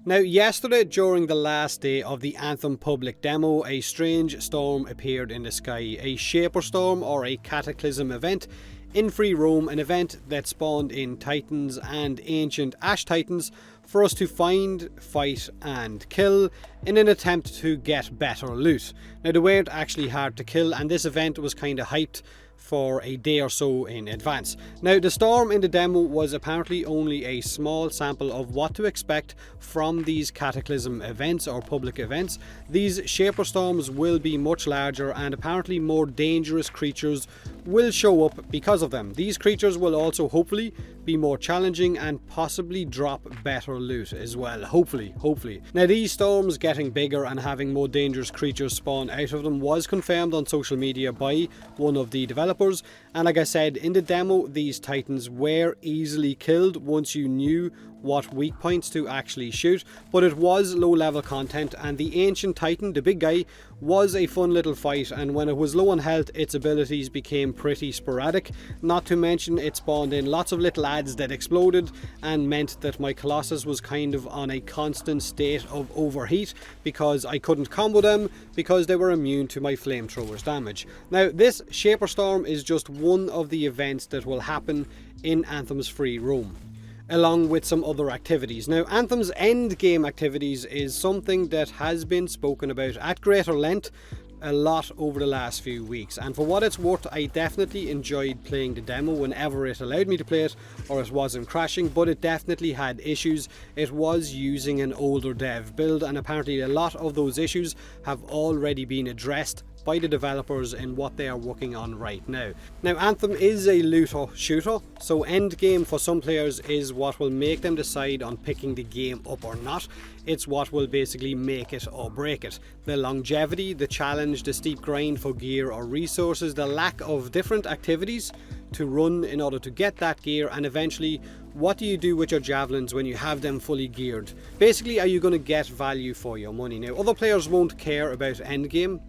Now, yesterday, during the last day of the Anthem public demo, a strange storm appeared in the sky. A Shaper Storm, or a Cataclysm event in free roam, an event that spawned in Titans and Ancient Ash Titans for us to find, fight and kill in an attempt to get better loot. Now, they weren't actually hard to kill, and this event was kind of hyped for a day or so in advance. Now, the storm in the demo was apparently only a small sample of what to expect from these Cataclysm events or public events. These Shaper Storms will be much larger, and apparently more dangerous creatures will show up because of them. These creatures will also hopefully be more challenging and possibly drop better loot as well. Hopefully. Now, these storms getting bigger and having more dangerous creatures spawn out of them was confirmed on social media by one of the developers, and like I said, in the demo these Titans were easily killed once you knew what weak points to actually shoot, but it was low level content, and the Ancient Titan, the big guy, was a fun little fight, and when it was low on health its abilities became pretty sporadic, not to mention it spawned in lots of little ads that exploded and meant that my Colossus was kind of on a constant state of overheat because I couldn't combo them because they were immune to my flamethrowers damage. Now, this Shaper Storm is just one of the events that will happen in Anthem's free roam, along with some other activities. Now, Anthem's endgame activities is something that has been spoken about at greater length a lot over the last few weeks, and for what it's worth, I definitely enjoyed playing the demo whenever it allowed me to play it or it wasn't crashing, but it definitely had issues. It was using an older dev build, and apparently a lot of those issues have already been addressed by the developers in what they are working on right now. Now, Anthem is a looter shooter, so endgame for some players is what will make them decide on picking the game up or not. It's what will basically make it or break it. The longevity, the challenge, the steep grind for gear or resources, the lack of different activities to run in order to get that gear, and eventually what do you do with your javelins when you have them fully geared? Basically, are you going to get value for your money? Now, other players won't care about endgame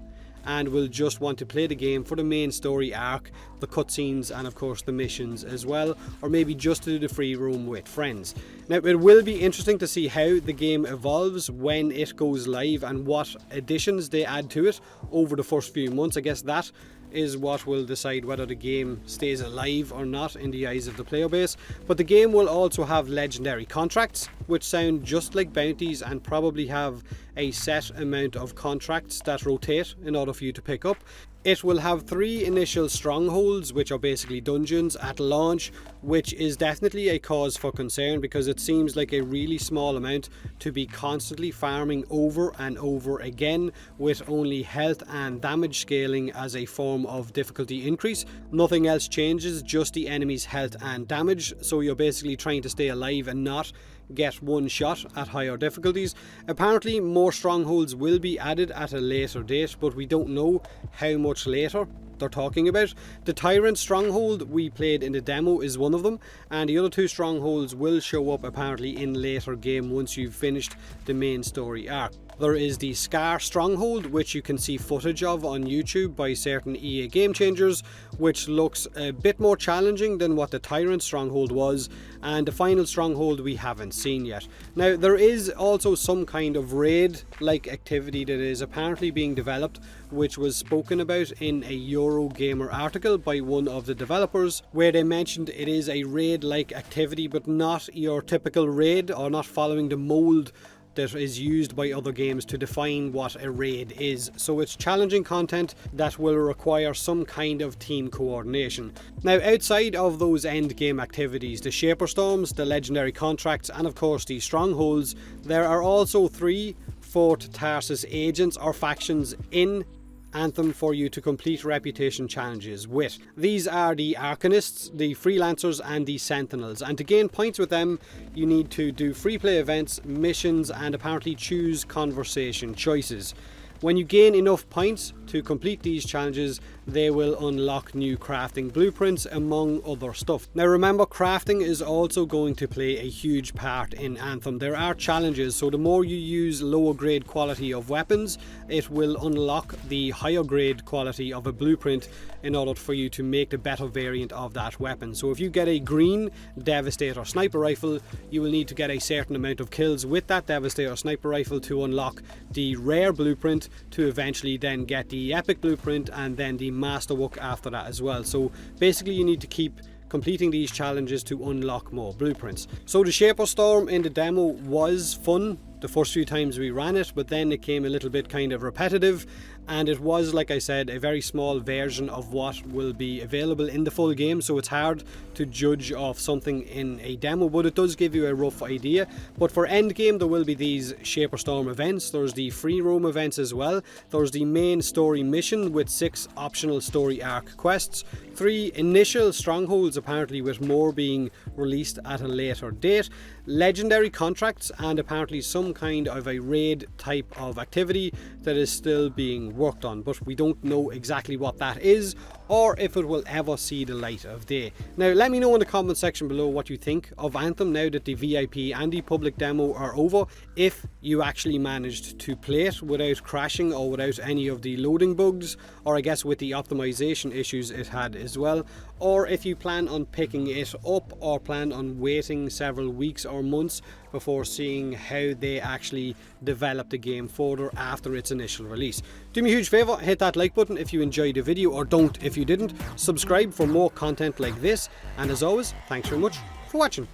and will just want to play the game for the main story arc, the cutscenes, and of course the missions as well, or maybe just to do the free roam with friends. Now, it will be interesting to see how the game evolves when it goes live and what additions they add to it over the first few months. I guess that is what will decide whether the game stays alive or not in the eyes of the player base. But the game will also have legendary contracts, which sound just like bounties and probably have a set amount of contracts that rotate in order for you to pick up. It will have 3 initial strongholds, which are basically dungeons at launch, which is definitely a cause for concern because it seems like a really small amount to be constantly farming over and over again, with only health and damage scaling as a form of difficulty increase. Nothing else changes, just the enemy's health and damage, so you're basically trying to stay alive and not get one shot at higher difficulties. Apparently more strongholds will be added at a later date, but we don't know how much later they're talking about. The Tyrant stronghold we played in the demo is one of them, and the other 2 strongholds will show up apparently in later game once you've finished the main story arc. There is the Scar stronghold, which you can see footage of on YouTube by certain EA Game Changers, which looks a bit more challenging than what the Tyrant stronghold was, and the final stronghold we haven't seen yet. Now, there is also some kind of raid-like activity that is apparently being developed, which was spoken about in a Eurogamer article by one of the developers, where they mentioned it is a raid-like activity, but not your typical raid, or not following the mold that is used by other games to define what a raid is. So it's challenging content that will require some kind of team coordination. Now, outside of those end game activities, the Shaper Storms, the legendary contracts, and of course the strongholds, there are also 3 Fort Tarsus agents or factions in Anthem for you to complete reputation challenges with. These are the Arcanists, the Freelancers, and the Sentinels, and to gain points with them you need to do free play events, missions, and apparently choose conversation choices. When you gain enough points to complete these challenges, they will unlock new crafting blueprints among other stuff. Now remember, crafting is also going to play a huge part in Anthem. There are challenges, so the more you use lower grade quality of weapons, it will unlock the higher grade quality of a blueprint in order for you to make the better variant of that weapon. So if you get a green Devastator sniper rifle, you will need to get a certain amount of kills with that Devastator sniper rifle to unlock the rare blueprint, to eventually then get the epic blueprint and then the masterwork after that as well. So basically you need to keep completing these challenges to unlock more blueprints. So the Shaper Storm in the demo was fun the first few times we ran it, but then it came a little bit kind of repetitive, and it was, like I said, a very small version of what will be available in the full game, so it's hard to judge off something in a demo, but it does give you a rough idea. But for Endgame there will be these Shaper Storm events, there's the free roam events as well, there's the main story mission with 6 optional story arc quests, 3 initial strongholds apparently, with more being released at a later date, legendary contracts, and apparently some kind of a raid type of activity that is still being worked on, but we don't know exactly what that is or if it will ever see the light of day. Now let me know in the comment section below what you think of Anthem now that the VIP and the public demo are over, if you actually managed to play it without crashing or without any of the loading bugs, or I guess with the optimization issues it had as well, or if you plan on picking it up or plan on waiting several weeks or months before seeing how they actually develop the game further after its initial release. Do me a huge favour, hit that like button if you enjoyed the video, or don't if you didn't. Subscribe for more content like this, and as always, thanks very much for watching.